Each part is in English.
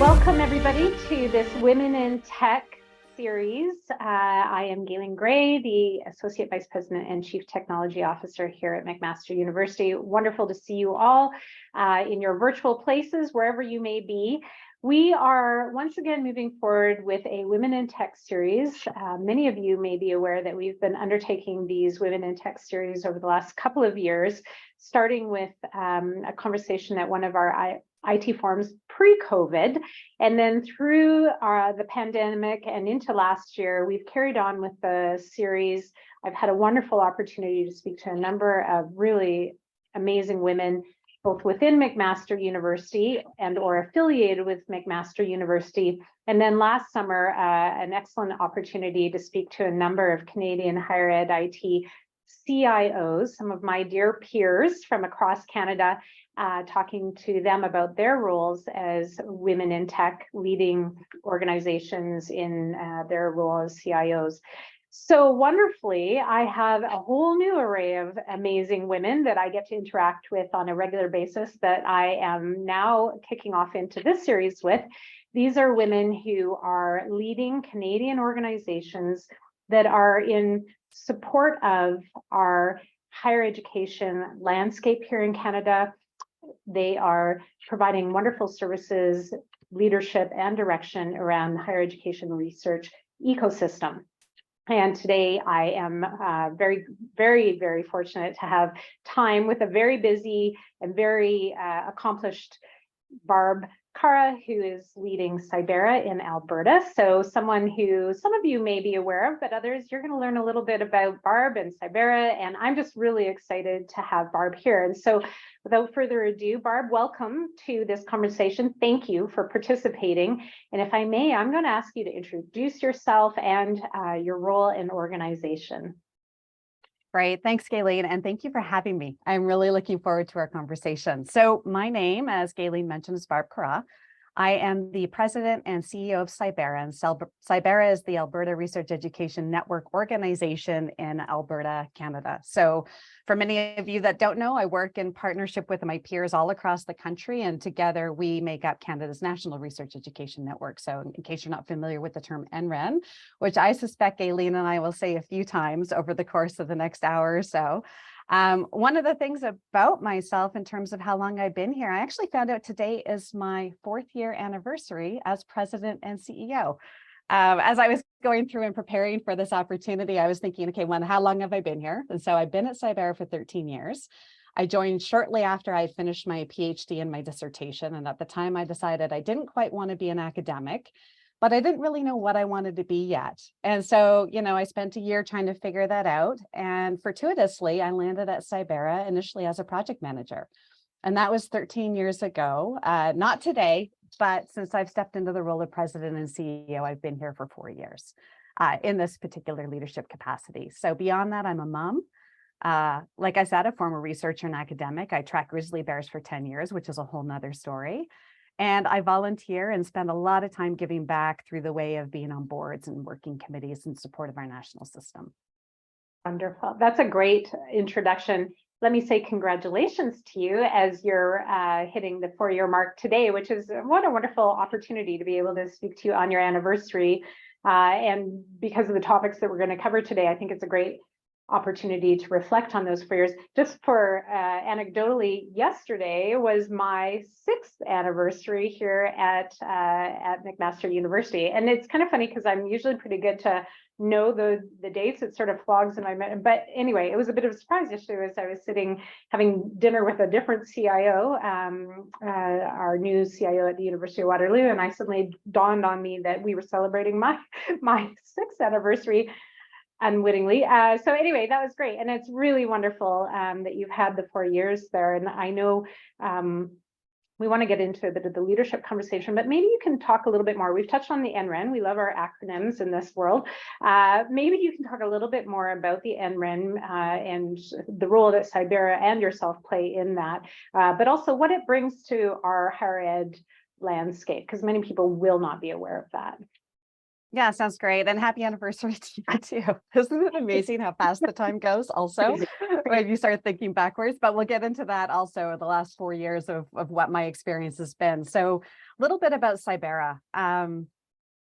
Welcome, everybody, to this Women in Tech series. I am Gayleen Gray, the Associate Vice President and Chief Technology Officer here at McMaster University. Wonderful to see you all in your virtual places, wherever you may be. We are once again moving forward with a Women in Tech series. Many of you may be aware that we've been undertaking these Women in Tech series over the last couple of years, starting with a conversation at one of our IT forums pre-COVID, and then through the pandemic and into last year, we've carried on with the series. I've had a wonderful opportunity to speak to a number of really amazing women, both within McMaster University and or affiliated with McMaster University. And then last summer, an excellent opportunity to speak to a number of Canadian higher ed IT CIOs, some of my dear peers from across Canada, talking to them about their roles as women in tech, leading organizations in their role as CIOs. So wonderfully, I have a whole new array of amazing women that I get to interact with on a regular basis that I am now kicking off into this series with. These are women who are leading Canadian organizations that are in support of our higher education landscape here in Canada. They are providing wonderful services, leadership, and direction around the higher education research ecosystem. And today I am very, very fortunate to have time with a very busy and very accomplished Barb Carra, who is leading Cybera in Alberta. So someone who some of you may be aware of, but others, you're going to learn a little bit about Barb and Cybera. And I'm just really excited to have Barb here. And so without further ado, Barb, welcome to this conversation. Thank you for participating. And if I may, I'm going to ask you to introduce yourself and your role in organization. Great. Thanks, Gayleen. And thank you for having me. I'm really looking forward to our conversation. So my name, as Gayleen mentioned, is Barb Carra. I am the president and CEO of Cybera, and Cybera is the Alberta Research Education Network organization in Alberta, Canada. So for many of you that don't know, I work in partnership with my peers all across the country, and together we make up Canada's National Research Education Network. So in case you're not familiar with the term NREN, which I suspect Gayleen and I will say a few times over the course of the next hour or so. One of the things about myself in terms of how long I've been here, I actually found out today is my 4th year anniversary as president and CEO. As I was going through and preparing for this opportunity, I was thinking, okay, how long have I been here? And so I've been at Cybera for 13 years. I joined shortly after I finished my PhD and my dissertation. And at the time I decided I didn't quite want to be an academic, but I didn't really know what I wanted to be yet. And so, I spent a year trying to figure that out. And fortuitously, I landed at Cybera initially as a project manager. And that was 13 years ago, not today, but since I've stepped into the role of president and CEO, I've been here for 4 years in this particular leadership capacity. So beyond that, I'm a mom. Like I said, a former researcher and academic. I tracked grizzly bears for 10 years, which is a whole nother story. And I volunteer and spend a lot of time giving back through the way of being on boards and working committees in support of our national system. Wonderful. That's a great introduction. Let me say congratulations to you as you're hitting the 4-year mark today, which is what a wonderful opportunity to be able to speak to you on your anniversary. And because of the topics that we're going to cover today, I think it's a great opportunity to reflect on those 4 years. Just for anecdotally, yesterday was my 6th anniversary here at McMaster University, and it's kind of funny because I'm usually pretty good to know the dates. It sort of flogs in my mind. But anyway, it was a bit of a surprise yesterday as I was sitting having dinner with a different CIO, our new CIO at the University of Waterloo, and I suddenly dawned on me that we were celebrating my 6th anniversary unwittingly. So anyway, that was great. And it's really wonderful that you've had the 4 years there. And I know we want to get into a bit of the leadership conversation, but maybe you can talk a little bit more. We've touched on the NREN. We love our acronyms in this world. Maybe you can talk a little bit more about the NREN and the role that Cybera and yourself play in that, but also what it brings to our higher ed landscape, because many people will not be aware of that. Yeah, sounds great. And happy anniversary to you too. Isn't it amazing how fast the time goes also Crazy. when you start thinking backwards? But we'll get into that also the last 4 years of what my experience has been. So a little bit about Cybera.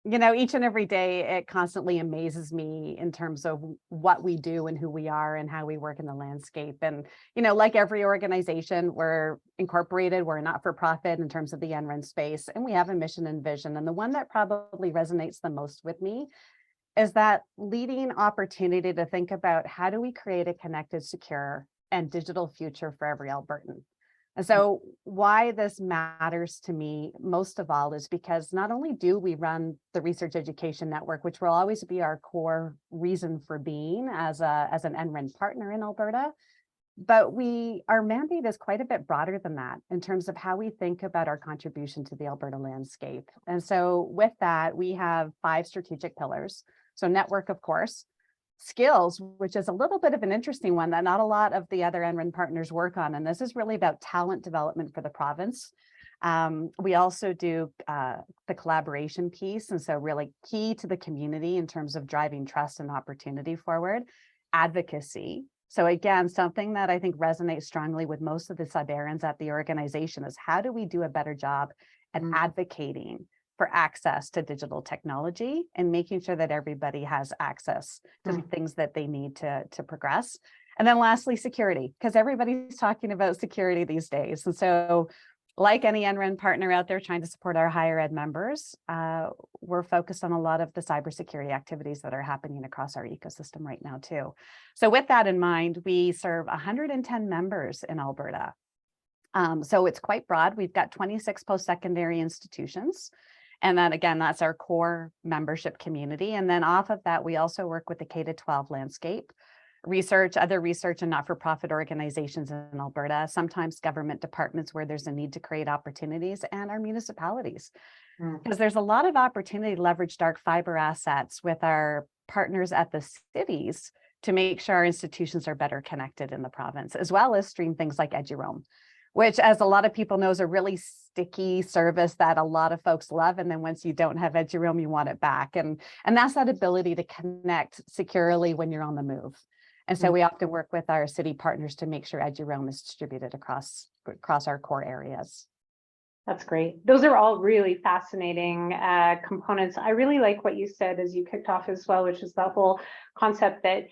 Each and every day, it constantly amazes me in terms of what we do and who we are and how we work in the landscape. And, like every organization, we're incorporated, we're not for profit in terms of the NREN space, and we have a mission and vision. And the one that probably resonates the most with me is that leading opportunity to think about how do we create a connected, secure, and digital future for every Albertan. And so why this matters to me most of all is because not only do we run the Research Education Network, which will always be our core reason for being as an NREN partner in Alberta, but our mandate is quite a bit broader than that in terms of how we think about our contribution to the Alberta landscape. And so with that, we have 5 strategic pillars. So network, of course, skills, which is a little bit of an interesting one that not a lot of the other NREN partners work on. And this is really about talent development for the province. We also do the collaboration piece. And so really key to the community in terms of driving trust and opportunity forward. Advocacy. So again, something that I think resonates strongly with most of the Cyberans at the organization is how do we do a better job at advocating for access to digital technology and making sure that everybody has access to the things that they need to progress. And then lastly, security, because everybody's talking about security these days. And so like any NREN partner out there trying to support our higher ed members, we're focused on a lot of the cybersecurity activities that are happening across our ecosystem right now too. So with that in mind, we serve 110 members in Alberta. So it's quite broad. We've got 26 post-secondary institutions. And then again, that's our core membership community. And then off of that, we also work with the K-12 landscape, other research and not-for-profit organizations in Alberta, sometimes government departments where there's a need to create opportunities, and our municipalities. Because there's a lot of opportunity to leverage dark fiber assets with our partners at the cities to make sure our institutions are better connected in the province, as well as stream things like EduRoam, which, as a lot of people know, is a really sticky service that a lot of folks love. And then once you don't have EduRoam, you want it back. And that's that ability to connect securely when you're on the move. And so we often work with our city partners to make sure EduRoam is distributed across our core areas. That's great. Those are all really fascinating components. I really like what you said as you kicked off as well, which is the whole concept that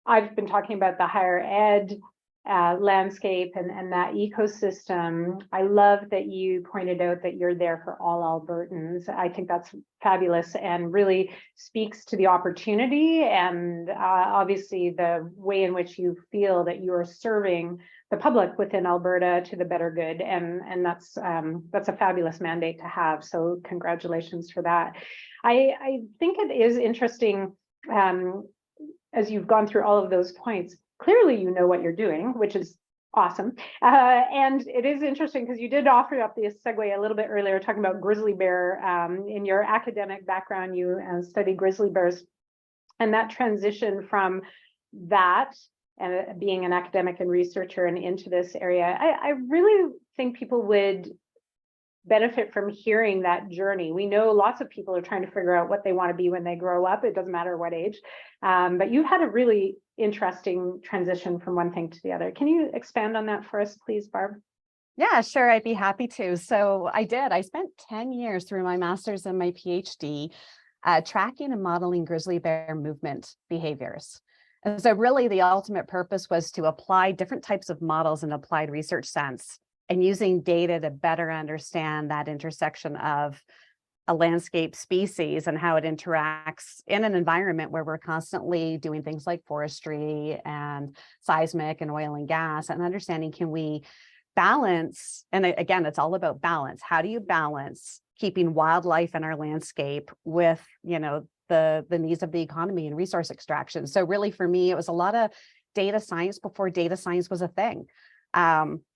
I've been talking about, the higher ed landscape and that ecosystem. I love that you pointed out that you're there for all Albertans. I think that's fabulous and really speaks to the opportunity and obviously the way in which you feel that you are serving the public within Alberta to the better good, and that's a fabulous mandate to have. So congratulations for that. I think it is interesting as you've gone through all of those points. Clearly, you know what you're doing, which is awesome. And it is interesting because you did offer up the segue a little bit earlier, talking about grizzly bear. In your academic background, you studied grizzly bears, and that transition from that and being an academic and researcher and into this area. I really think people would benefit from hearing that journey. We know lots of people are trying to figure out what they want to be when they grow up. It doesn't matter what age, but you had a really interesting transition from one thing to the other. Can you expand on that for us, please, Barb? Yeah, sure. I'd be happy to. So I did. I spent 10 years through my master's and my PhD tracking and modeling grizzly bear movement behaviors. And so really the ultimate purpose was to apply different types of models in applied research sense and using data to better understand that intersection of a landscape species and how it interacts in an environment where we're constantly doing things like forestry and seismic and oil and gas, and understanding, can we balance, and again, it's all about balance. How do you balance keeping wildlife in our landscape with, the needs of the economy and resource extraction? So really for me, it was a lot of data science before data science was a thing.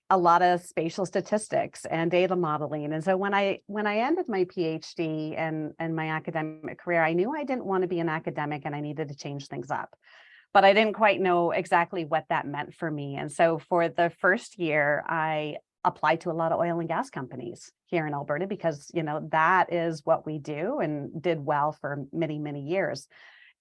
A lot of spatial statistics and data modeling. And so when I ended my PhD and my academic career, I knew I didn't want to be an academic and I needed to change things up. But I didn't quite know exactly what that meant for me. And so for the first year, I apply to a lot of oil and gas companies here in Alberta because, that is what we do and did well for many, many years.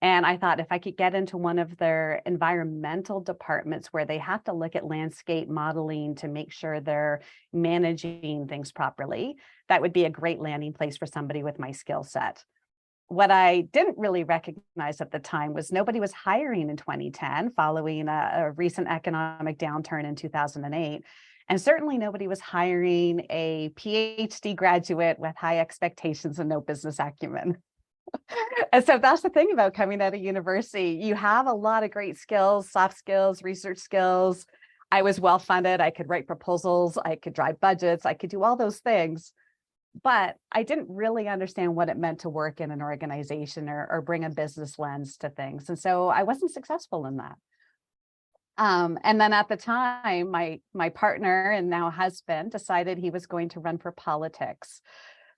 And I thought if I could get into one of their environmental departments where they have to look at landscape modeling to make sure they're managing things properly, that would be a great landing place for somebody with my skill set. What I didn't really recognize at the time was nobody was hiring in 2010 following a recent economic downturn in 2008. And certainly nobody was hiring a PhD graduate with high expectations and no business acumen. And so that's the thing about coming out of university. You have a lot of great skills, soft skills, research skills. I was well funded. I could write proposals. I could drive budgets. I could do all those things. But I didn't really understand what it meant to work in an organization or bring a business lens to things. And so I wasn't successful in that. And then at the time, my partner and now husband decided he was going to run for politics.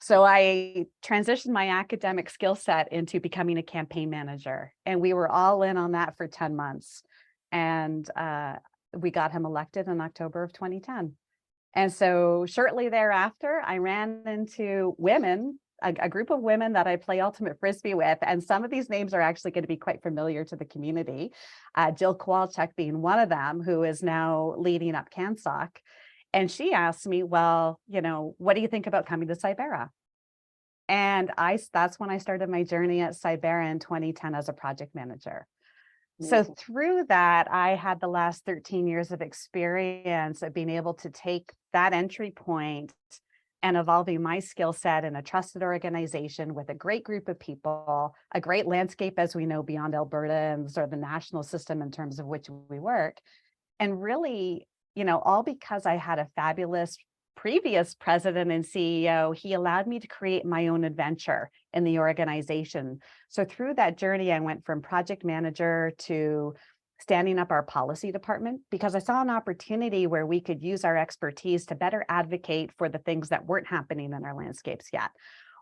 So I transitioned my academic skill set into becoming a campaign manager. And we were all in on that for 10 months. And we got him elected in October of 2010. And so shortly thereafter, I ran into women, a group of women that I play ultimate frisbee with. And some of these names are actually going to be quite familiar to the community. Jill Kowalczyk being one of them, who is now leading up CANSOC. And she asked me, well, what do you think about coming to Cybera? And that's when I started my journey at Cybera in 2010 as a project manager. So through that, I had the last 13 years of experience of being able to take that entry point and evolving my skill set in a trusted organization with a great group of people, a great landscape, as we know, beyond Alberta and sort of the national system in terms of which we work. And really, all because I had a fabulous previous president and CEO, he allowed me to create my own adventure in the organization. So through that journey, I went from project manager to standing up our policy department because I saw an opportunity where we could use our expertise to better advocate for the things that weren't happening in our landscapes yet.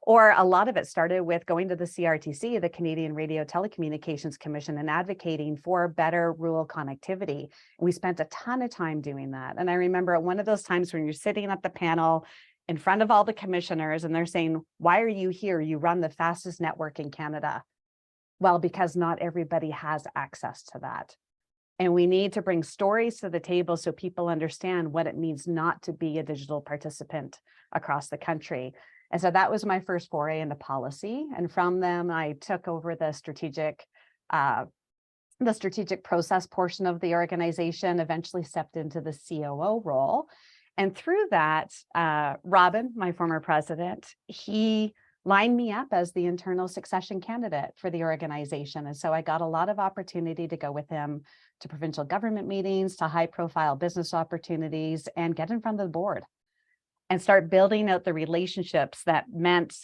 Or a lot of it started with going to the CRTC, the Canadian Radio Telecommunications Commission, and advocating for better rural connectivity. We spent a ton of time doing that. And I remember at one of those times when you're sitting at the panel in front of all the commissioners and they're saying, why are you here? You run the fastest network in Canada. Well, because not everybody has access to that. And we need to bring stories to the table so people understand what it means not to be a digital participant across the country. And so that was my first foray into policy. And from them, I took over the strategic process portion of the organization, eventually stepped into the COO role. And through that, Robin, my former president, he lined me up as the internal succession candidate for the organization. And so I got a lot of opportunity to go with him to provincial government meetings, to high profile business opportunities, and get in front of the board and start building out the relationships that meant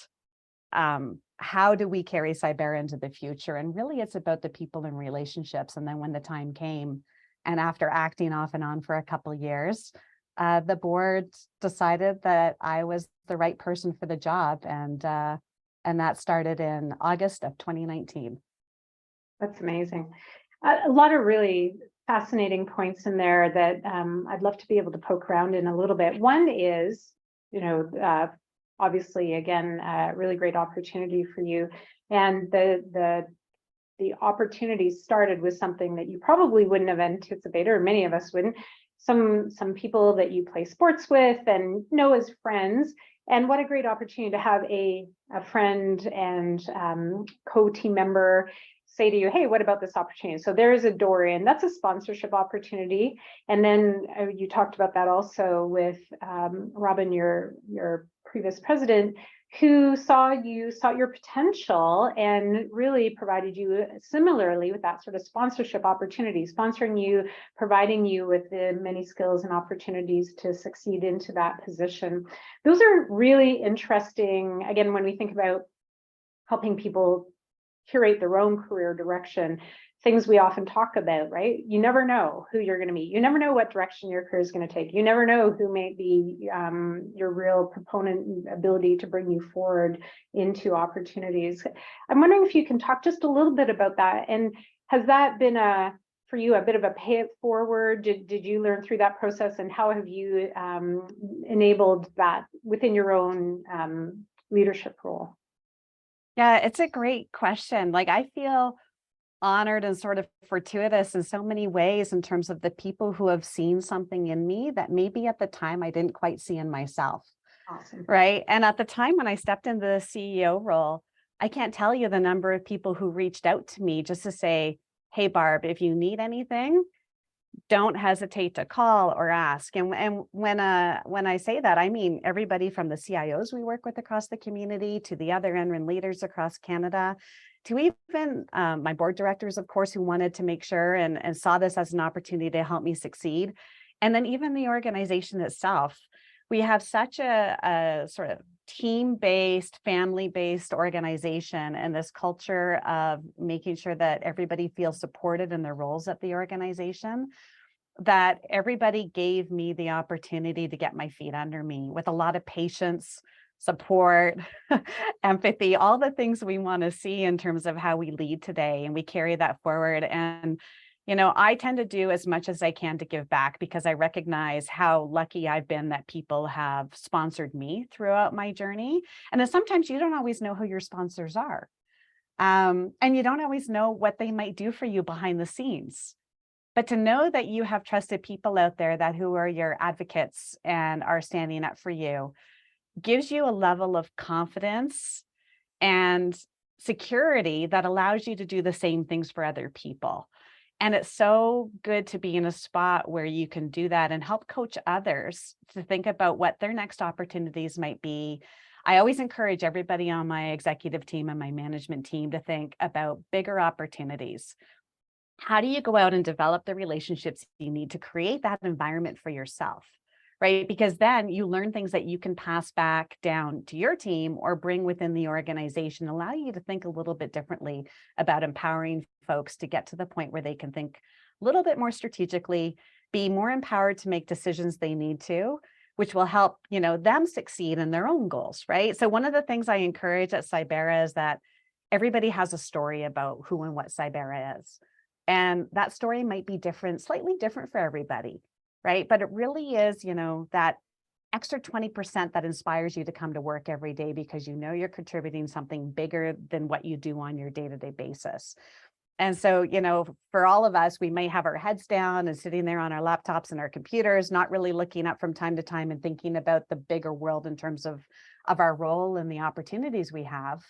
how do we carry Cybera into the future? And really it's about the people and relationships. And then when the time came, and after acting off and on for a couple of years, the board decided that I was the right person for the job. And that started in August of 2019. That's amazing. A lot of really fascinating points in there that I'd love to be able to poke around in a little bit. One is, obviously, again, a really great opportunity for you. And the opportunity started with something that you probably wouldn't have anticipated, or many of us wouldn't. Some people that you play sports with and know as friends. And what a great opportunity to have a friend and co-team member say to you, hey, what about this opportunity? So there is a door in. That's a sponsorship opportunity. And then you talked about that also with Robin, your previous president, who saw your potential and really provided you similarly with that sort of sponsorship opportunity, sponsoring you, providing you with the many skills and opportunities to succeed into that position. Those are really interesting. Again, when we think about helping people curate their own career direction, things we often talk about, right? You never know who you're going to meet. You never know what direction your career is going to take. You never know who may be your real proponent and ability to bring you forward into opportunities. I'm wondering if you can talk just a little bit about that. And has that been for you a bit of a pay it forward? Did you learn through that process, and how have you enabled that within your own leadership role? Yeah, it's a great question. Like, I feel honored and sort of fortuitous in so many ways in terms of the people who have seen something in me that maybe at the time I didn't quite see in myself. Awesome. Right. And at the time when I stepped into the CEO role, I can't tell you the number of people who reached out to me just to say, hey, Barb, if you need anything, don't hesitate to call or ask. And when I say that, I mean everybody from the CIOs we work with across the community to the other NRIN leaders across Canada, to even my board directors, of course, who wanted to make sure and saw this as an opportunity to help me succeed. And then even the organization itself. We have such a sort of team-based, family-based organization, and this culture of making sure that everybody feels supported in their roles at the organization, that everybody gave me the opportunity to get my feet under me with a lot of patience, support, empathy, all the things we want to see in terms of how we lead today. And we carry that forward. And, I tend to do as much as I can to give back, because I recognize how lucky I've been that people have sponsored me throughout my journey. And then sometimes you don't always know who your sponsors are. And you don't always know what they might do for you behind the scenes. But to know that you have trusted people out there who are your advocates and are standing up for you gives you a level of confidence and security that allows you to do the same things for other people. And it's so good to be in a spot where you can do that and help coach others to think about what their next opportunities might be. I always encourage everybody on my executive team and my management team to think about bigger opportunities. How do you go out and develop the relationships you need to create that environment for yourself, right? Because then you learn things that you can pass back down to your team or bring within the organization, allow you to think a little bit differently about empowering folks to get to the point where they can think a little bit more strategically, be more empowered to make decisions they need to, which will help, them succeed in their own goals, right? So one of the things I encourage at Cybera is that everybody has a story about who and what Cybera is. And that story might be different, slightly different for everybody, right? But it really is, that extra 20% that inspires you to come to work every day because you're contributing something bigger than what you do on your day-to-day basis. And so, for all of us, we may have our heads down and sitting there on our laptops and our computers, not really looking up from time to time and thinking about the bigger world in terms of our role and the opportunities we have.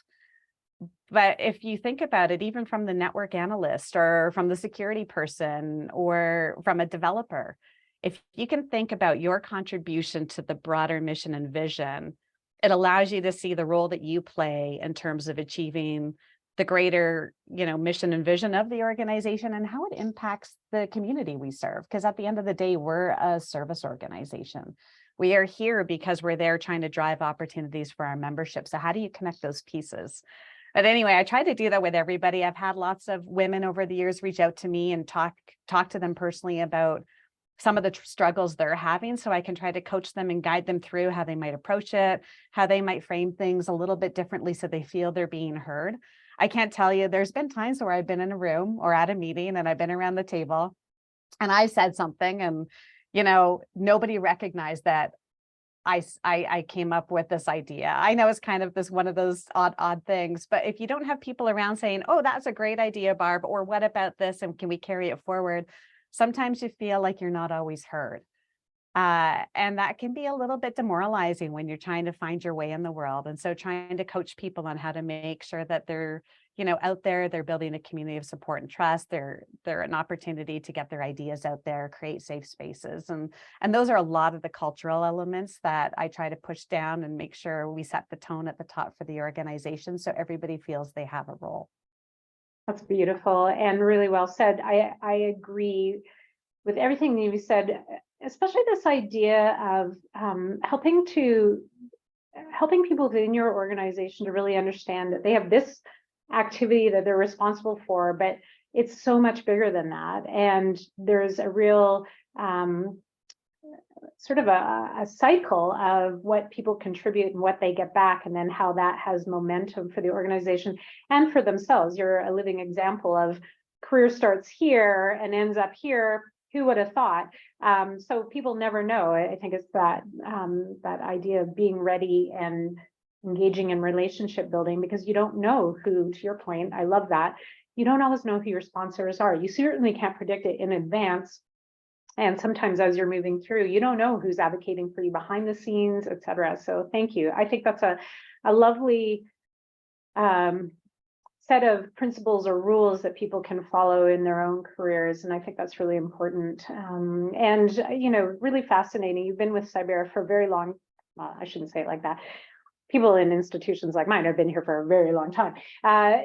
But if you think about it, even from the network analyst or from the security person or from a developer, if you can think about your contribution to the broader mission and vision, it allows you to see the role that you play in terms of achieving the greater, mission and vision of the organization and how it impacts the community we serve. Because at the end of the day, we're a service organization. We are here because we're there trying to drive opportunities for our membership. So how do you connect those pieces? But anyway, I try to do that with everybody. I've had lots of women over the years reach out to me and talk to them personally about some of the struggles they're having, so I can try to coach them and guide them through how they might approach it, how they might frame things a little bit differently so they feel they're being heard. I can't tell you, there's been times where I've been in a room or at a meeting and I've been around the table and I said something and, nobody recognized that I came up with this idea. I know it's kind of one of those odd things, but if you don't have people around saying, oh, that's a great idea, Barb, or what about this? And can we carry it forward? Sometimes you feel like you're not always heard. And that can be a little bit demoralizing when you're trying to find your way in the world. And so trying to coach people on how to make sure that they're, out there, they're building a community of support and trust. They're an opportunity to get their ideas out there, create safe spaces. And those are a lot of the cultural elements that I try to push down and make sure we set the tone at the top for the organization so everybody feels they have a role. That's beautiful and really well said. I agree with everything you said, especially this idea of helping people within your organization to really understand that they have this activity that they're responsible for, but it's so much bigger than that. And there's a real sort of a cycle of what people contribute and what they get back, and then how that has momentum for the organization and for themselves. You're a living example of career starts here and ends up here. Who would have thought? So people never know. I think it's that that idea of being ready and engaging in relationship building, because you don't know who, to your point, I love that. You don't always know who your sponsors are. You certainly can't predict it in advance. And sometimes as you're moving through, you don't know who's advocating for you behind the scenes, et cetera. So thank you. I think that's a lovely set of principles or rules that people can follow in their own careers. And I think that's really important. And, you know, really fascinating. You've been with Cybera for a very long, well, I shouldn't say it like that. People in institutions like mine have been here for a very long time.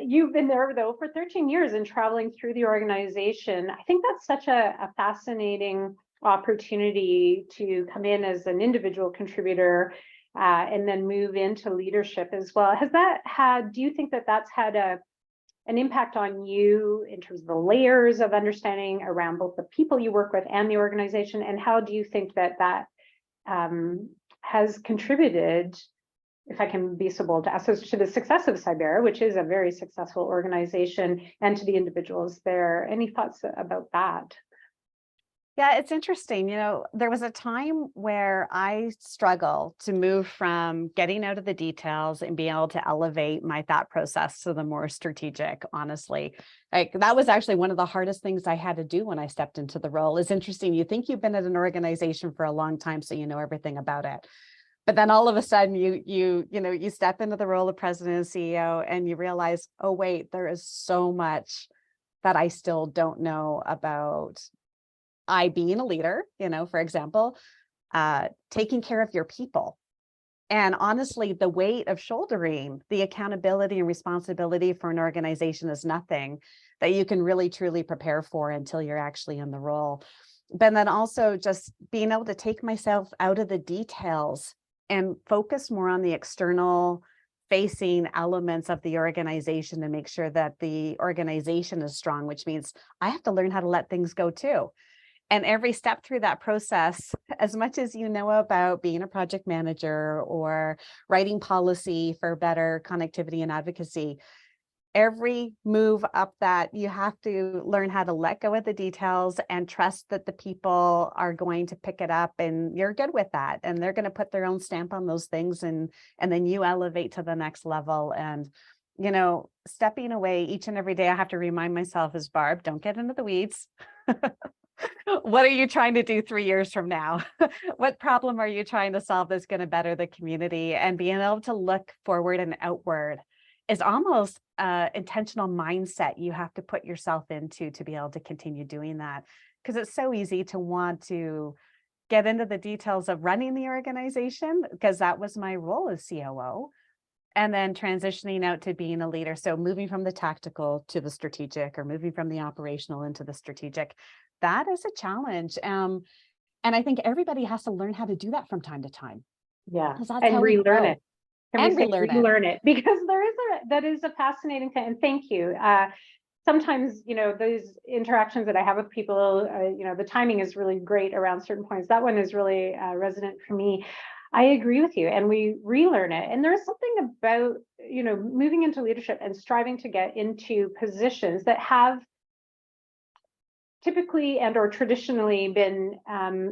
You've been there, though, for 13 years and traveling through the organization. I think that's such a fascinating opportunity to come in as an individual contributor and then move into leadership as well. Has that had, do you think that that's had an impact on you in terms of the layers of understanding around both the people you work with and the organization? And how do you think that that has contributed, if I can be so bold to ask, to the success of Cybera, which is a very successful organization, and to the individuals there? Any thoughts about that? Yeah, it's interesting. You know, there was a time where I struggled to move from getting out of the details and being able to elevate my thought process to the more strategic, honestly. Like that was actually one of the hardest things I had to do when I stepped into the role. It's interesting. You think you've been at an organization for a long time, so you know everything about it. But then all of a sudden you step into the role of president and CEO and you realize, oh, wait, there is so much that I still don't know about I being a leader, for example, taking care of your people. And honestly, the weight of shouldering the accountability and responsibility for an organization is nothing that you can really truly prepare for until you're actually in the role. But then also just being able to take myself out of the details and focus more on the external facing elements of the organization to make sure that the organization is strong, which means I have to learn how to let things go too. And every step through that process, as much as you know about being a project manager or writing policy for better connectivity and advocacy, every move up that you have to learn how to let go of the details and trust that the people are going to pick it up and you're good with that. And they're going to put their own stamp on those things. And then you elevate to the next level. And, stepping away each and every day, I have to remind myself as Barb, don't get into the weeds. What are you trying to do 3 years from now? What problem are you trying to solve that's going to better the community? And being able to look forward and outward is almost an intentional mindset you have to put yourself into to be able to continue doing that. Because it's so easy to want to get into the details of running the organization, because that was my role as COO. And then transitioning out to being a leader. So moving from the tactical to the strategic, or moving from the operational into the strategic, that is a challenge. And I think everybody has to learn how to do that from time to time. Yeah, That's and how we relearn grow. it. Can And we say relearn it? Because that is a fascinating thing. And thank you. Sometimes, those interactions that I have with people, the timing is really great around certain points. That one is really resonant for me. I agree with you, and we relearn it. And there's something about, moving into leadership and striving to get into positions that have typically and or traditionally been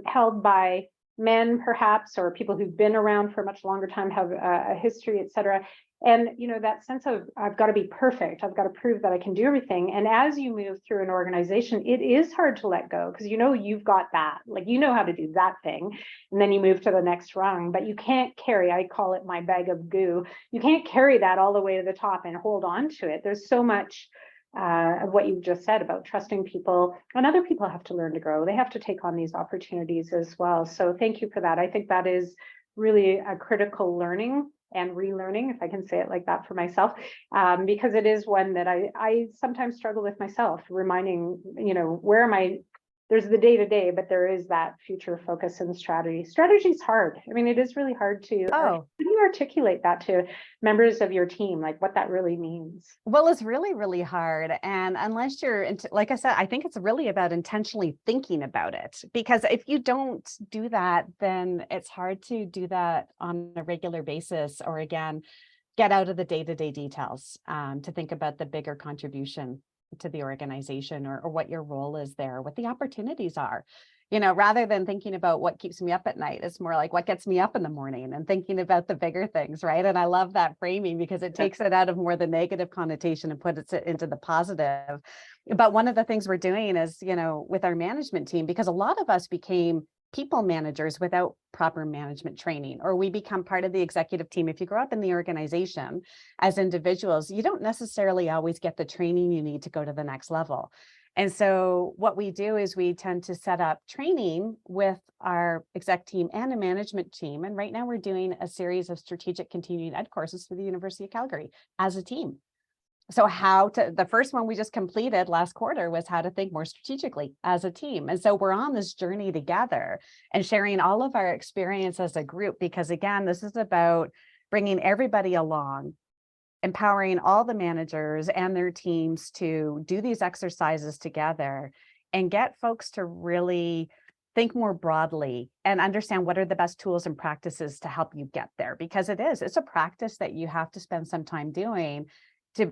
held by men, perhaps, or people who've been around for a much longer time, have a history, et cetera. And, that sense of, I've got to be perfect. I've got to prove that I can do everything. And as you move through an organization, it is hard to let go, because you've got that, like, how to do that thing. And then you move to the next rung, but you can't carry, I call it my bag of goo. You can't carry that all the way to the top and hold on to it. There's so much of what you just said about trusting people, and other people have to learn to grow. They have to take on these opportunities as well. So thank you for that. I think that is really a critical learning and relearning, if I can say it like that for myself, because it is one that I sometimes struggle with myself, reminding, where am I? There's the day-to-day, but there is that future focus and strategy. Strategy is hard. I mean, it is really hard to how do you articulate that to members of your team, like what that really means? Well, it's really, really hard. And unless you're, like I said, I think it's really about intentionally thinking about it, because if you don't do that, then it's hard to do that on a regular basis, or again, get out of the day-to-day details to think about the bigger contribution to the organization, or what your role is there, what the opportunities are. You know, rather than thinking about what keeps me up at night, it's more like what gets me up in the morning and thinking about the bigger things, right? And I love that framing because it takes it out of more the negative connotation and puts it into the positive. But one of the things we're doing is, you know, with our management team, because a lot of us became people managers without proper management training, or we become part of the executive team. If you grow up in the organization as individuals, you don't necessarily always get the training you need to go to the next level. And so what we do is we tend to set up training with our exec team and a management team. And right now we're doing a series of strategic continuing ed courses for the University of Calgary as a team. So the first one we just completed last quarter was how to think more strategically as a team. And so we're on this journey together and sharing all of our experience as a group, because again, this is about bringing everybody along, empowering all the managers and their teams to do these exercises together and get folks to really think more broadly and understand what are the best tools and practices to help you get there. Because it's a practice that you have to spend some time doing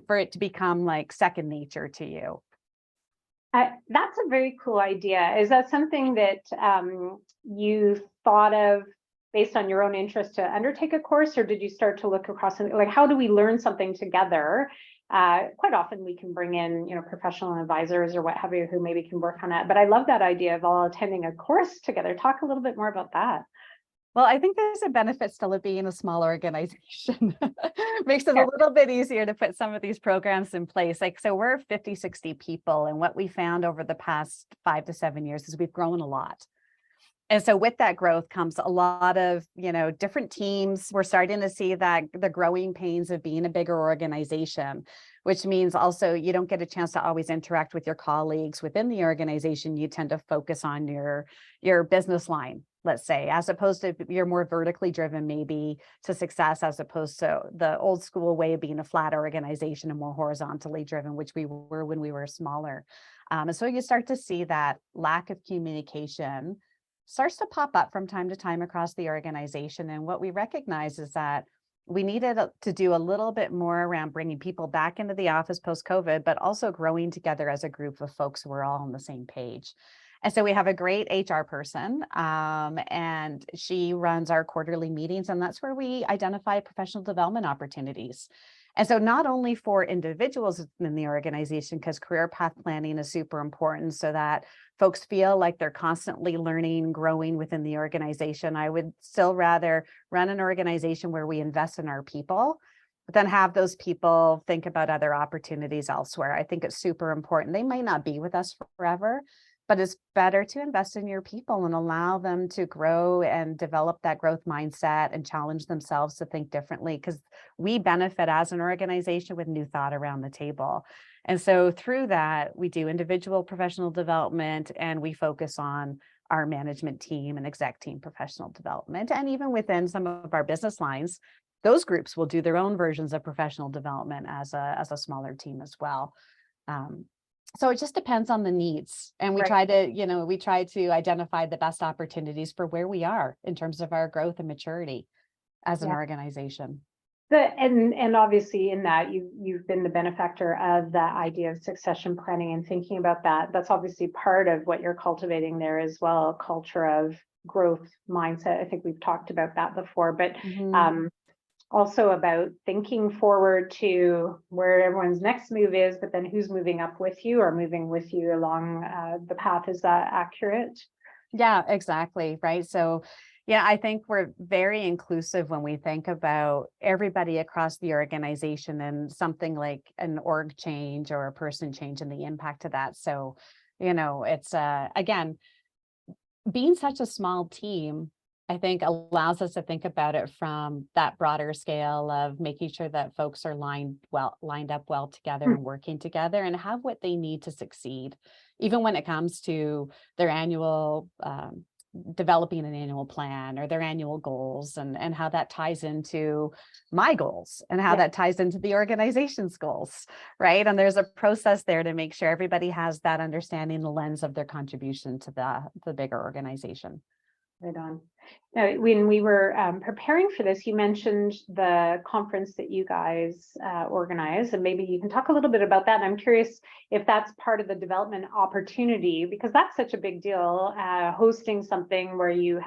for it to become like second nature to you. That's a very cool idea. Is that something that you thought of based on your own interest to undertake a course, or did you start to look across and like, how do we learn something together? Quite often we can bring in, you know, professional advisors or what have you, who maybe can work on it. But I love that idea of all attending a course together. Talk a little bit more about that. Well, I think there's a benefit still of being a small organization. Makes it a little bit easier to put some of these programs in place. Like, so we're 50, 60 people. And what we found over the past 5 to 7 years is we've grown a lot. And so with that growth comes a lot of, you know, different teams. We're starting to see that the growing pains of being a bigger organization, which means also you don't get a chance to always interact with your colleagues within the organization. You tend to focus on your business line, let's say, as opposed to you're more vertically driven maybe to success, as opposed to the old school way of being a flat organization and more horizontally driven, which we were when we were smaller. And so you start to see that lack of communication starts to pop up from time to time across the organization. And what we recognize is that we needed to do a little bit more around bringing people back into the office post-COVID, but also growing together as a group of folks who are all on the same page. And so we have a great HR person, and she runs our quarterly meetings, and that's where we identify professional development opportunities. And so not only for individuals in the organization, because career path planning is super important so that folks feel like they're constantly learning, growing within the organization. I would still rather run an organization where we invest in our people, but then have those people think about other opportunities elsewhere. I think it's super important. They might not be with us forever, but it's better to invest in your people and allow them to grow and develop that growth mindset and challenge themselves to think differently, because we benefit as an organization with new thought around the table. And so through that, we do individual professional development, and we focus on our management team and exec team professional development. And even within some of our business lines, those groups will do their own versions of professional development as a smaller team as well. So it just depends on the needs. And we try to identify the best opportunities for where we are in terms of our growth and maturity as an organization. And obviously in that you've been the benefactor of that idea of succession planning and thinking about that. That's obviously part of what you're cultivating there as well, a culture of growth mindset. I think we've talked about that before, but also about thinking forward to where everyone's next move is, but then who's moving up with you or moving with you along the path. Is that accurate? Yeah, exactly. Right. So yeah, I think we're very inclusive when we think about everybody across the organization and something like an org change or a person change and the impact of that. So, you know, it's again, being such a small team, I think allows us to think about it from that broader scale of making sure that folks are lined up well together and working together and have what they need to succeed, even when it comes to their annual developing an annual plan or their annual goals, and how that ties into my goals and how that ties into the organization's goals, right? And there's a process there to make sure everybody has that understanding, the lens of their contribution to the bigger organization. Right on. Now, when we were preparing for this, you mentioned the conference that you guys organize, and maybe you can talk a little bit about that. And I'm curious if that's part of the development opportunity, because that's such a big deal, hosting something where you've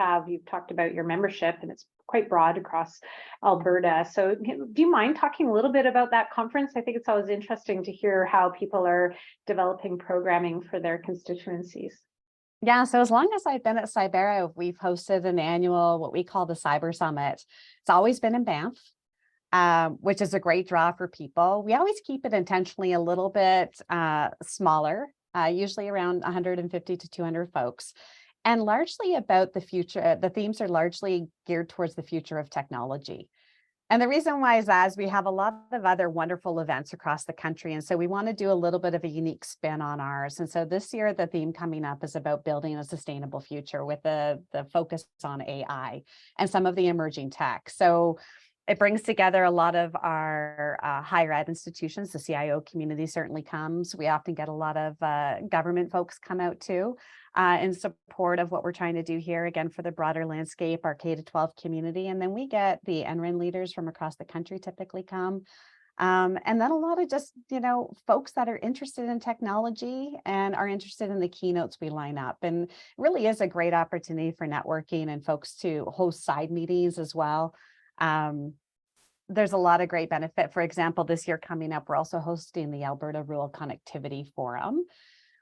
talked about your membership, and it's quite broad across Alberta. So do you mind talking a little bit about that conference? I think it's always interesting to hear how people are developing programming for their constituencies. Yeah, so as long as I've been at Cybera, we've hosted an annual, what we call the Cyber Summit. It's always been in Banff, which is a great draw for people. We always keep it intentionally a little bit smaller, usually around 150 to 200 folks, and largely about the future. The themes are largely geared towards the future of technology. And the reason why is that is we have a lot of other wonderful events across the country. And so we want to do a little bit of a unique spin on ours. And so this year, the theme coming up is about building a sustainable future with the focus on AI and some of the emerging tech. So it brings together a lot of our higher ed institutions. The CIO community certainly comes. We often get a lot of government folks come out too in support of what we're trying to do here, again, for the broader landscape, our K-12 community. And then we get the NREN leaders from across the country typically come. And then a lot of just, folks that are interested in technology and are interested in the keynotes we line up. And really is a great opportunity for networking and folks to host side meetings as well. There's a lot of great benefit. For example, this year coming up, we're also hosting the Alberta Rural Connectivity Forum,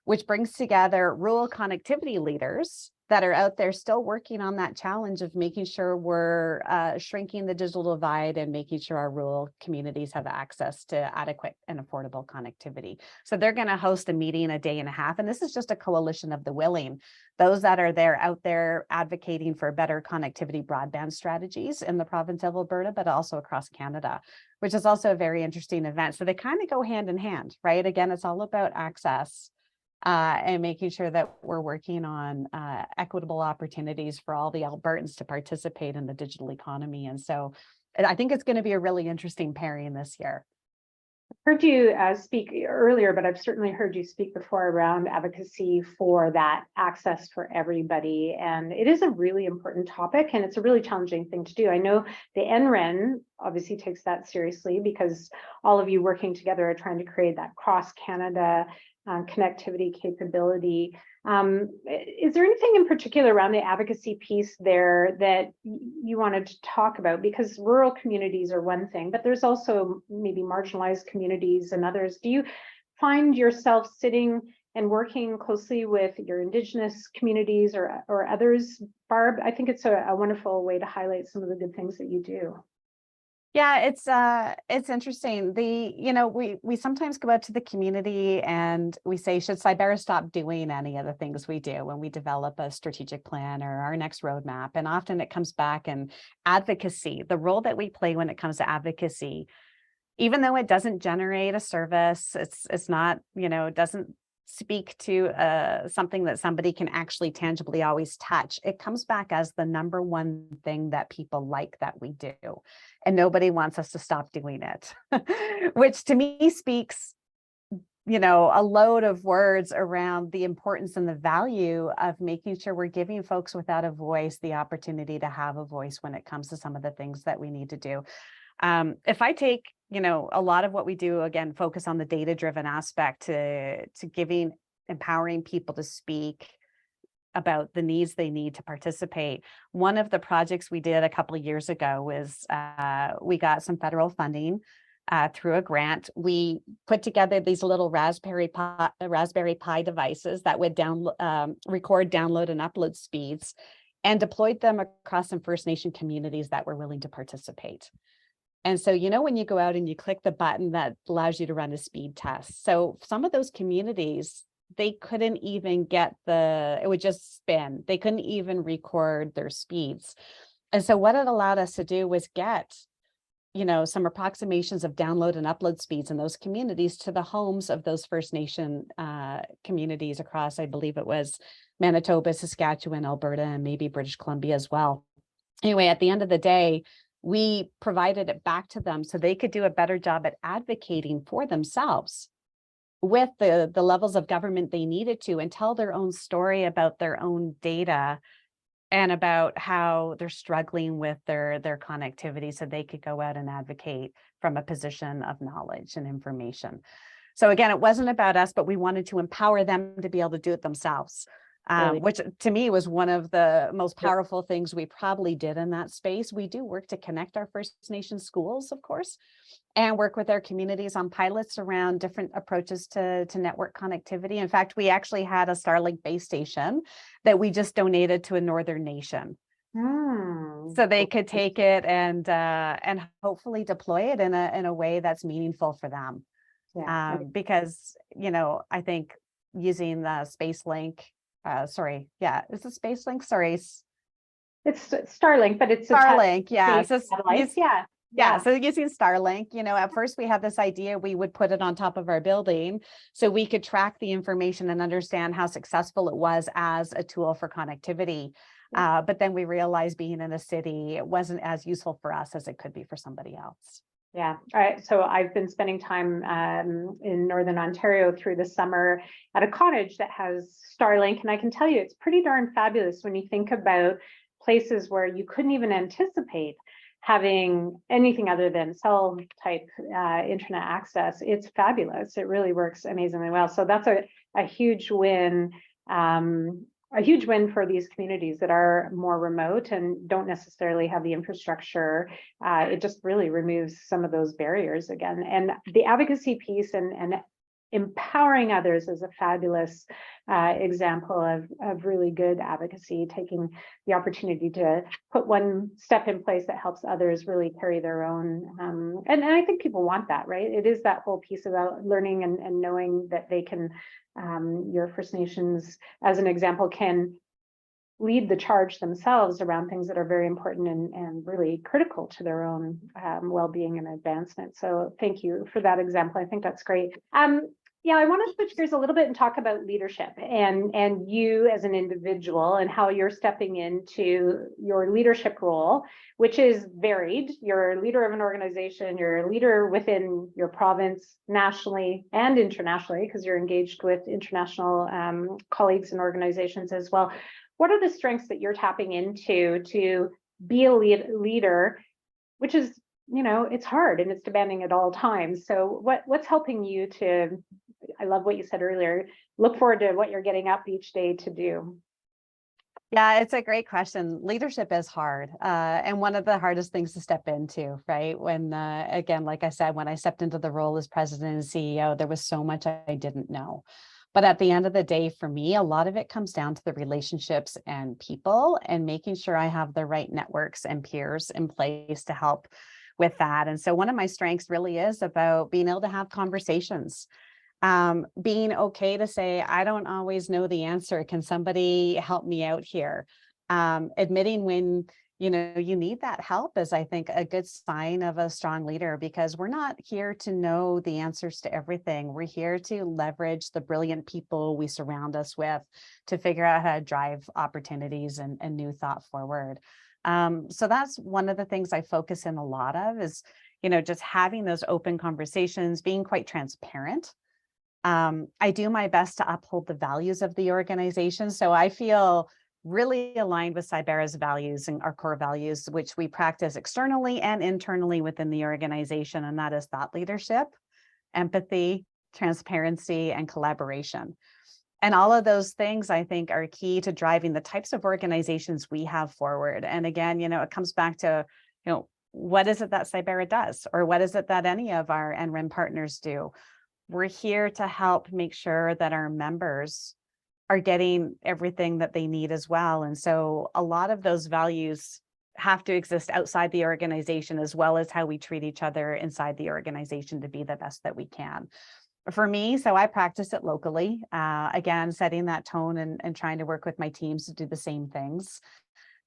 which brings together rural connectivity leaders that are out there still working on that challenge of making sure we're shrinking the digital divide and making sure our rural communities have access to adequate and affordable connectivity. So they're going to host a meeting a day and a half. And this is just a coalition of the willing, those that are out there advocating for better connectivity broadband strategies in the province of Alberta, but also across Canada, which is also a very interesting event. So they kind of go hand in hand, right? Again, it's all about access. And making sure that we're working on equitable opportunities for all the Albertans to participate in the digital economy. And so I think it's going to be a really interesting pairing this year. Heard you speak earlier, but I've certainly heard you speak before around advocacy for that access for everybody. And it is a really important topic, and it's a really challenging thing to do. I know the NREN obviously takes that seriously because all of you working together are trying to create that cross-Canada connectivity capability. Is there anything in particular around the advocacy piece there that you wanted to talk about? Because rural communities are one thing, but there's also maybe marginalized communities and others. Do you find yourself sitting and working closely with your Indigenous communities or others, Barb? I think it's a wonderful way to highlight some of the good things that you do. Yeah, it's interesting. We sometimes go out to the community and we say, should Cybera stop doing any of the things we do when we develop a strategic plan or our next roadmap? And often it comes back and advocacy, the role that we play when it comes to advocacy, even though it doesn't generate a service, it's not, it doesn't speak to something that somebody can actually tangibly always touch. It comes back as the number one thing that people like that we do. And nobody wants us to stop doing it, which to me speaks, a load of words around the importance and the value of making sure we're giving folks without a voice the opportunity to have a voice when it comes to some of the things that we need to do. If I take, a lot of what we do, again, focus on the data-driven aspect to empowering people to speak about the needs they need to participate. One of the projects we did a couple of years ago was we got some federal funding through a grant. We put together these little Raspberry Pi devices that would record, download, and upload speeds, and deployed them across some First Nation communities that were willing to participate. And so, when you go out and you click the button that allows you to run a speed test. So some of those communities, they couldn't even it would just spin. They couldn't even record their speeds. And so what it allowed us to do was get, some approximations of download and upload speeds in those communities to the homes of those First Nation communities across, I believe it was Manitoba, Saskatchewan, Alberta, and maybe British Columbia as well. Anyway, at the end of the day, we provided it back to them so they could do a better job at advocating for themselves with the levels of government they needed to and tell their own story about their own data and about how they're struggling with their connectivity so they could go out and advocate from a position of knowledge and information. So again, it wasn't about us, but we wanted to empower them to be able to do it themselves, which to me was one of the most powerful things we probably did in that space. We do work to connect our First Nation schools, of course, and work with our communities on pilots around different approaches to network connectivity. In fact, we actually had a Starlink base station that we just donated to a northern nation. So they could take it and hopefully deploy it in a way that's meaningful for them. Yeah. Because, I think using the Space Link, is it Space Link? Sorry. It's Starlink, but it's Starlink, yeah. So So using Starlink, at first we had this idea we would put it on top of our building so we could track the information and understand how successful it was as a tool for connectivity. But then we realized being in a city, it wasn't as useful for us as it could be for somebody else. Yeah. All right. So I've been spending time in Northern Ontario through the summer at a cottage that has Starlink. And I can tell you, it's pretty darn fabulous when you think about places where you couldn't even anticipate having anything other than cell type internet access. It's fabulous. It really works amazingly well. So that's a huge win. A huge win for these communities that are more remote and don't necessarily have the infrastructure. It just really removes some of those barriers again. And the advocacy piece and empowering others is a fabulous example of really good advocacy, taking the opportunity to put one step in place that helps others really carry their own. And I think people want that, right? It is that whole piece about learning and knowing that they can, your First Nations, as an example, can lead the charge themselves around things that are very important and really critical to their own well-being and advancement. So thank you for that example. I think that's great. Yeah, I want to switch gears a little bit and talk about leadership and you as an individual and how you're stepping into your leadership role, which is varied. You're a leader of an organization, you're a leader within your province, nationally and internationally, because you're engaged with international colleagues and organizations as well. What are the strengths that you're tapping into to be a leader, which is, it's hard and it's demanding at all times. So what's helping you to, I love what you said earlier, look forward to what you're getting up each day to do? Yeah, it's a great question. Leadership is hard, and one of the hardest things to step into, right? When, again, like I said, when I stepped into the role as president and CEO, there was so much I didn't know. But at the end of the day, for me, a lot of it comes down to the relationships and people and making sure I have the right networks and peers in place to help with that. And so one of my strengths really is about being able to have conversations. Being okay to say, I don't always know the answer. Can somebody help me out here? Admitting when, you need that help is, I think, a good sign of a strong leader, because we're not here to know the answers to everything. We're here to leverage the brilliant people we surround us with to figure out how to drive opportunities and new thought forward. So that's one of the things I focus in a lot of is, just having those open conversations, being quite transparent. I do my best to uphold the values of the organization. So I feel really aligned with Cybera's values and our core values, which we practice externally and internally within the organization. And that is thought leadership, empathy, transparency, and collaboration. And all of those things, I think, are key to driving the types of organizations we have forward. And again, it comes back to, what is it that Cybera does? Or what is it that any of our NREM partners do? We're here to help make sure that our members are getting everything that they need as well. And so a lot of those values have to exist outside the organization, as well as how we treat each other inside the organization to be the best that we can. For me, so I practice it locally, again, setting that tone and trying to work with my teams to do the same things.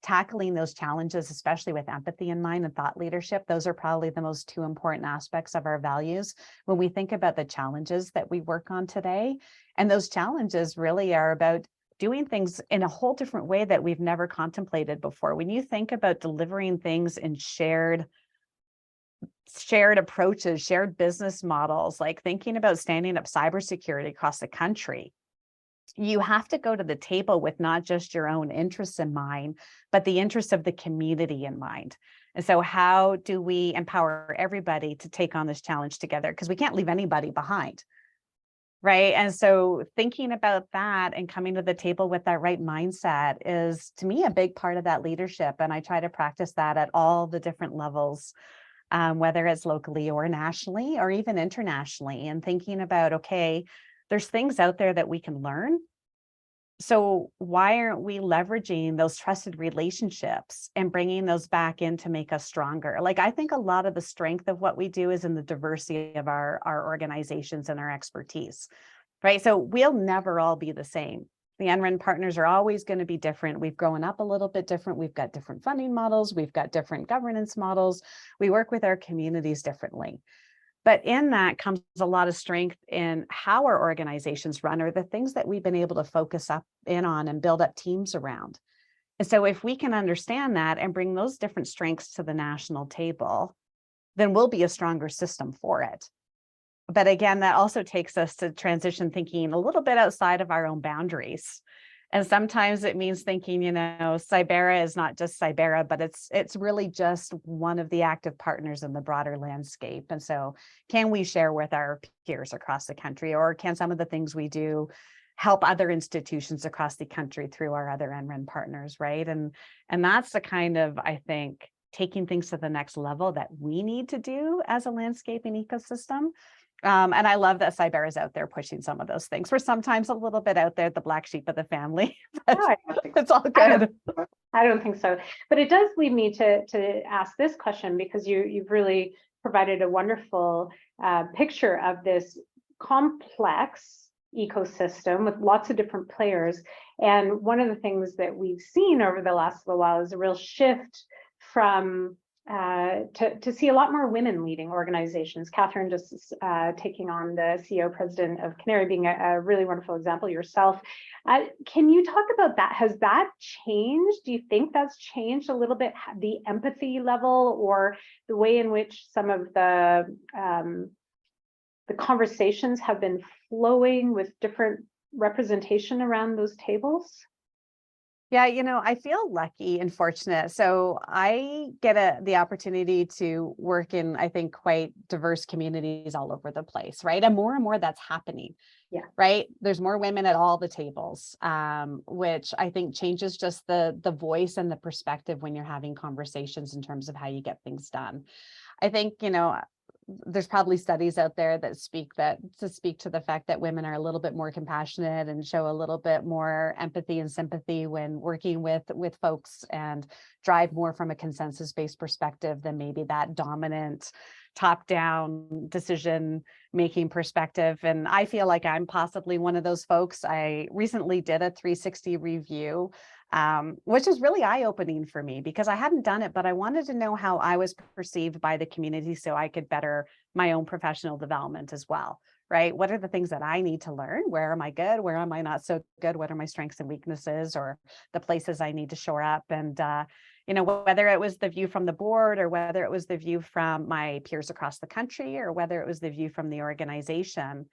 Tackling those challenges, especially with empathy in mind and thought leadership, those are probably the most two important aspects of our values when we think about the challenges that we work on today. And those challenges really are about doing things in a whole different way that we've never contemplated before. When you think about delivering things in shared approaches, shared business models, like thinking about standing up cybersecurity across the country, you have to go to the table with not just your own interests in mind, but the interests of the community in mind. And so how do we empower everybody to take on this challenge together? Because we can't leave anybody behind, right? And so thinking about that and coming to the table with that right mindset is, to me, a big part of that leadership. And I try to practice that at all the different levels, whether it's locally or nationally or even internationally, and thinking about, okay, there's things out there that we can learn. So why aren't we leveraging those trusted relationships and bringing those back in to make us stronger? Like, I think a lot of the strength of what we do is in the diversity of our organizations and our expertise, right? So we'll never all be the same. The NREN partners are always going to be different. We've grown up a little bit different. We've got different funding models. We've got different governance models. We work with our communities differently. But in that comes a lot of strength in how our organizations run, or the things that we've been able to focus up in on and build up teams around. And so if we can understand that and bring those different strengths to the national table, then we'll be a stronger system for it. But again, that also takes us to transition thinking a little bit outside of our own boundaries. And sometimes it means thinking, Cybera is not just Cybera, but it's really just one of the active partners in the broader landscape. And so can we share with our peers across the country, or can some of the things we do help other institutions across the country through our other NREN partners, right? And that's the kind of, I think, taking things to the next level that we need to do as a landscaping ecosystem. And I love that Cybera is out there pushing some of those things. We're sometimes a little bit out there, the black sheep of the family, but No, I don't think so. it's all good. I don't think so. But it does lead me to ask this question, because you've really provided a wonderful picture of this complex ecosystem with lots of different players. And one of the things that we've seen over the last little while is a real shift from to see a lot more women leading organizations. Catherine just taking on the CEO president of Canary, being a really wonderful example yourself. Can you talk about that? Has that changed? Do you think that's changed a little bit, the empathy level, or the way in which some of the conversations have been flowing with different representation around those tables? Yeah, I feel lucky and fortunate. So I get the opportunity to work in, I think, quite diverse communities all over the place, right? And more that's happening. Yeah. Right. There's more women at all the tables, which I think changes just the voice and the perspective when you're having conversations in terms of how you get things done. I think, there's probably studies out there that speak to the fact that women are a little bit more compassionate and show a little bit more empathy and sympathy when working with folks, and drive more from a consensus-based perspective than maybe that dominant top-down decision making perspective. And I feel like I'm possibly one of those folks. I recently did a 360 review, which was really eye-opening for me, because I hadn't done it, but I wanted to know how I was perceived by the community so I could better my own professional development as well, right? What are the things that I need to learn? Where am I good? Where am I not so good? What are my strengths and weaknesses, or the places I need to shore up? And, whether it was the view from the board, or whether it was the view from my peers across the country, or whether it was the view from the organization,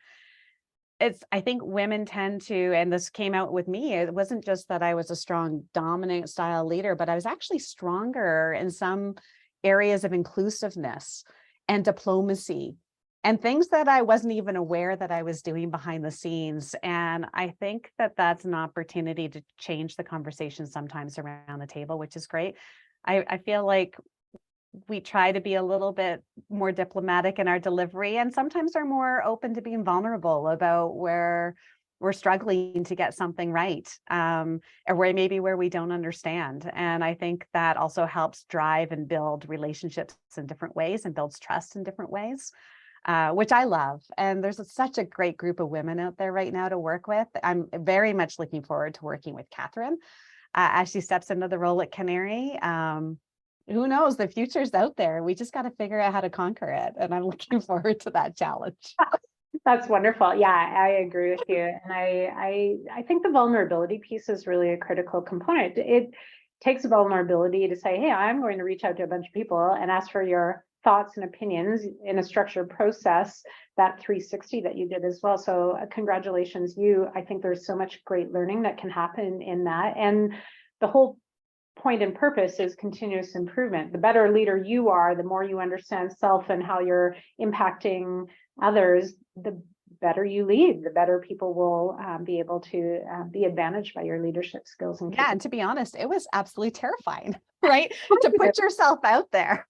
I think women tend to, and this came out with me, it wasn't just that I was a strong dominant style leader, but I was actually stronger in some areas of inclusiveness and diplomacy, and things that I wasn't even aware that I was doing behind the scenes. And I think that that's an opportunity to change the conversation sometimes around the table, which is great. I feel like we try to be a little bit more diplomatic in our delivery, and sometimes are more open to being vulnerable about where we're struggling to get something right, or where we don't understand. And I think that also helps drive and build relationships in different ways, and builds trust in different ways, which I love. And there's such a great group of women out there right now to work with. I'm very much looking forward to working with Catherine as she steps into the role at Canary. Who knows? The future's out there. We just got to figure out how to conquer it. And I'm looking forward to that challenge. That's wonderful. Yeah, I agree with you. And I think the vulnerability piece is really a critical component. It takes vulnerability to say, hey, I'm going to reach out to a bunch of people and ask for your thoughts and opinions in a structured process, that 360 that you did as well. So congratulations, I think there's so much great learning that can happen in that. And the whole point and purpose is continuous improvement. The better leader you are, the more you understand self and how you're impacting others, the better you lead, the better people will be able to be advantaged by your leadership skills. Yeah, and to be honest, it was absolutely terrifying, right? To put yourself out there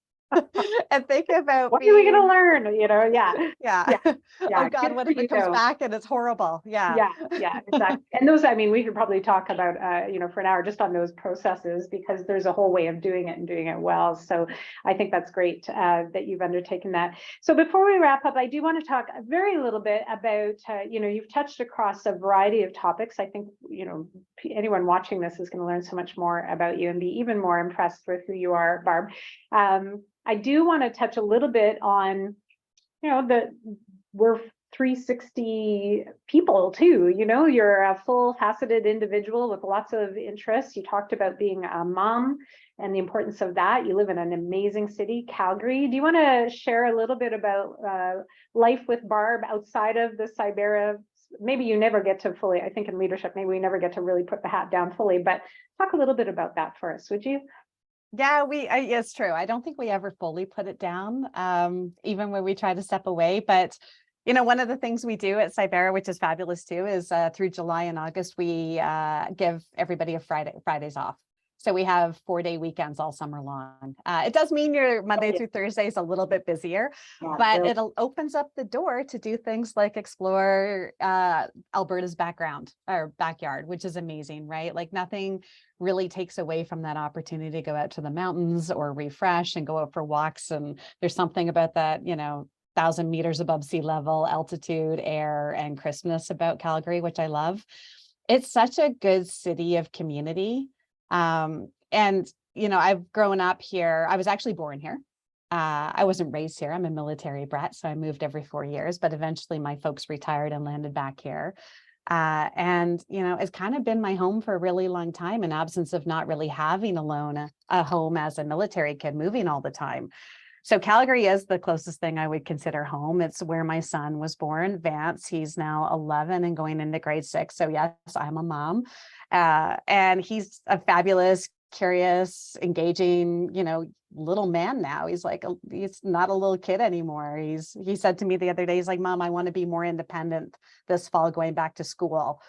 and think about what are we going to learn? yeah. Yeah. Oh God, what if it comes back and it's horrible? Yeah, exactly. And those, I mean, we could probably talk about, for an hour just on those processes, because there's a whole way of doing it and doing it well. So I think that's great that you've undertaken that. So before we wrap up, I do want to talk a very little bit about, you've touched across a variety of topics. I think, anyone watching this is going to learn so much more about you and be even more impressed with who you are, Barb. I do want to touch a little bit on, we're 360 people too. You're a full faceted individual with lots of interests. You talked about being a mom and the importance of that. You live in an amazing city, Calgary. Do you want to share a little bit about life with Barb outside of the Cybera? Maybe you never get to fully, I think in leadership, maybe we never get to really put the hat down fully, but talk a little bit about that for us, would you? Yeah, it's true. I don't think we ever fully put it down, even when we try to step away. But, one of the things we do at Cybera, which is fabulous too, is through July and August, we give everybody Fridays off. So we have 4-day weekends all summer long. It does mean your Monday through Thursday is a little bit busier, but it opens up the door to do things like explore Alberta's background or backyard, which is amazing, right? Like nothing really takes away from that opportunity to go out to the mountains or refresh and go out for walks. And there's something about that, 1,000 meters above sea level, altitude, air, and crispness about Calgary, which I love. It's such a good city of community. And, I've grown up here. I was actually born here. I wasn't raised here. I'm a military brat, so I moved every 4 years, but eventually my folks retired and landed back here. And, it's kind of been my home for a really long time, in absence of not really having a home as a military kid, moving all the time. So Calgary is the closest thing I would consider home. It's where my son was born, Vance. He's now 11 and going into grade 6. So yes, I'm a mom. And he's a fabulous, curious, engaging, little man now. He's not a little kid anymore. He said to me the other day, he's like, Mom, I want to be more independent this fall going back to school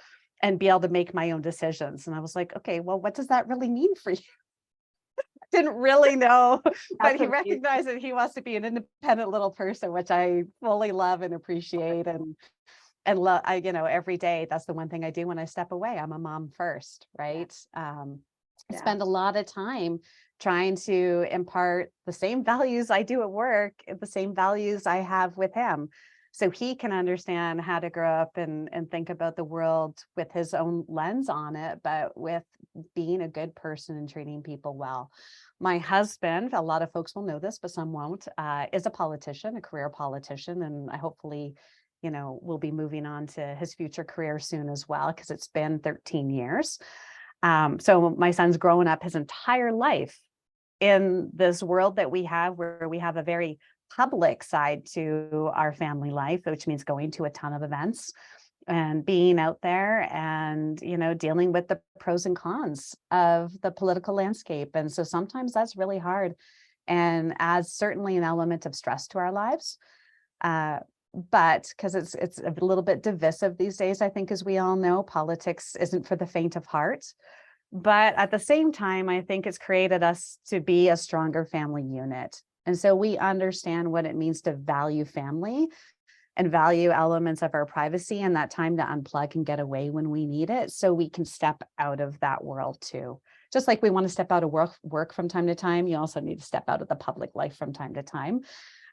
and be able to make my own decisions. And I was like, okay, well, what does that really mean for you? Didn't really know, but he recognized that he wants to be an independent little person, which I fully love and appreciate. And love, every day, that's the one thing I do when I step away. I'm a mom first, right? I spend a lot of time trying to impart the same values I do at work, the same values I have with him, so he can understand how to grow up and think about the world with his own lens on it, but with being a good person and treating people well. My husband, a lot of folks will know this, but some won't, is a politician, a career politician, and I hopefully, will be moving on to his future career soon as well, because it's been 13 years. So my son's grown up his entire life in this world that we have, where we have a very public side to our family life, which means going to a ton of events and being out there and, dealing with the pros and cons of the political landscape. And so sometimes that's really hard and adds certainly an element of stress to our lives. But because it's a little bit divisive these days, I think, as we all know, politics isn't for the faint of heart. But at the same time, I think it's created us to be a stronger family unit. And so we understand what it means to value family and value elements of our privacy and that time to unplug and get away when we need it, so we can step out of that world too. Just like we want to step out of work from time to time, you also need to step out of the public life from time to time.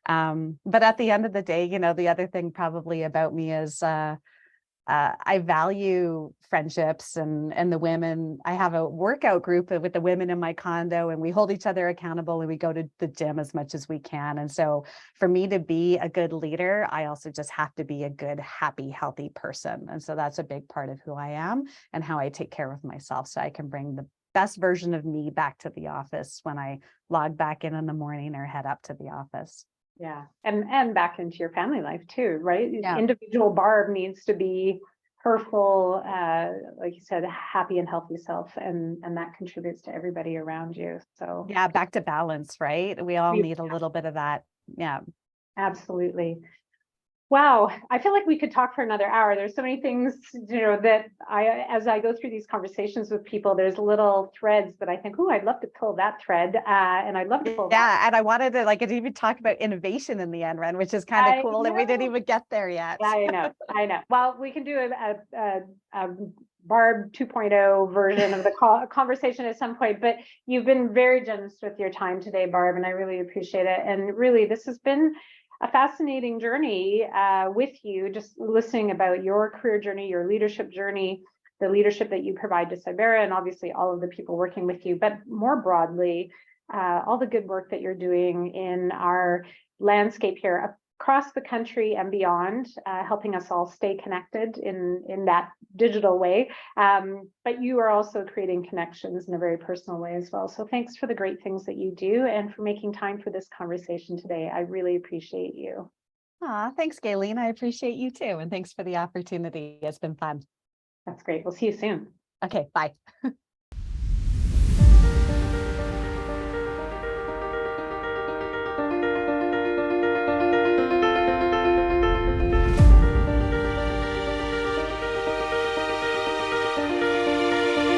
But at the end of the day, the other thing probably about me is I value friendships and the women. I have a workout group with the women in my condo, and we hold each other accountable, and we go to the gym as much as we can. And so for me to be a good leader, I also just have to be a good, happy, healthy person. And so that's a big part of who I am and how I take care of myself, so I can bring the best version of me back to the office when I log back in the morning or head up to the office. Yeah. And back into your family life too, right? Yeah. Individual Barb needs to be her full, like you said, happy and healthy self, and that contributes to everybody around you. So Yeah, back to balance, right? We all we- need a little bit of that. Yeah. absolutely. Wow, I feel like we could talk for another hour. There's so many things, that as I go through these conversations with people, there's little threads that I think, oh, I'd love to pull that thread, and I'd love to pull that. Yeah, and I wanted to I could even talk about innovation in the end, Ren, which is kind of cool, and we didn't even get there yet. Yeah, I know. Well, we can do a Barb 2.0 version of the conversation at some point, but you've been very generous with your time today, Barb, and I really appreciate it. And really, this has been a fascinating journey with you, just listening about your career journey, your leadership journey, the leadership that you provide to Cybera, and obviously all of the people working with you, but more broadly, all the good work that you're doing in our landscape here across the country and beyond, helping us all stay connected in that digital way. But you are also creating connections in a very personal way as well. So thanks for the great things that you do and for making time for this conversation today. I really appreciate you. Thanks, Gayleen. I appreciate you too. And thanks for the opportunity. It's been fun. That's great. We'll see you soon. Okay, bye.